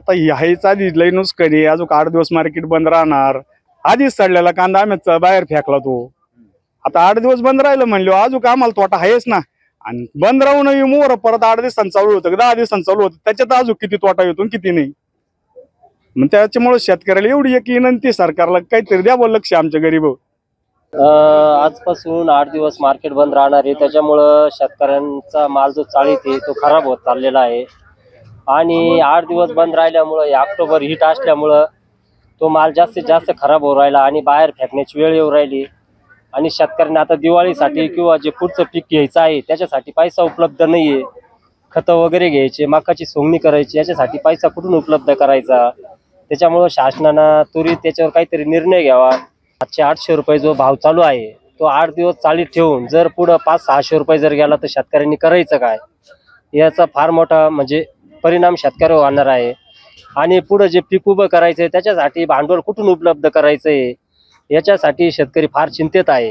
आता ह्याच आधी लई नुसकरी अजून 8 दिवस मार्केट बंद राहणार. आधीच सडलेला कांदा आम्ही बाहेर फेकला तो. आता 8 दिवस बंद राहिलं म्हणलो अजून आम्हाला तोटा आहेच ना. आणि बंद राहूनही मोर परत 8 दिवसांनी चालू होतं 10 दिवसांनी चालू होतं त्याच्यात अजून किती तोटा येतो किती नाही. मग त्याच्यामुळे शेतकऱ्याला एवढी एक विनंती सरकारला काहीतरी द्या बा लक्ष आमच्या गरीब. आजपासून 8 दिवस मार्केट बंद राहणार आहे. त्याच्यामुळं शेतकऱ्यांचा माल जो चाळीत आहे तो खराब होत चाललेला आहे. आणि 8 दिवस बंद राहिल्यामुळं ऑक्टोबर हिट असल्यामुळं तो माल जास्तीत जास्त खराब होऊ राहिला आणि बाहेर फेकण्याची वेळ येऊ राहिली. आणि शेतकऱ्यांना आता दिवाळीसाठी किंवा जे पुढचं पीक घ्यायचं आहे त्याच्यासाठी पैसा उपलब्ध नाही आहे. खतं वगैरे घ्यायचे, मकाची सोंगणी करायची, याच्यासाठी पैसा कुठून उपलब्ध करायचा. त्याच्यामुळं शासनानं त्वरित त्याच्यावर काहीतरी निर्णय घ्यावा. 700-800 रुपये जो भाव चालू आहे तो 8 दिवस चालीत ठेवून जर पुढं 500-600 रुपये जर गेला तर शेतकऱ्यांनी करायचं काय. याचा फार मोठा म्हणजे परिणाम शेतकऱ्यावर होणार आहे. आणि पुढं जे पीक उभं करायचं आहे त्याच्यासाठी भांडवल कुठून उपलब्ध करायचं आहे याच्यासाठी शेतकरी फार चिंतेत आहे.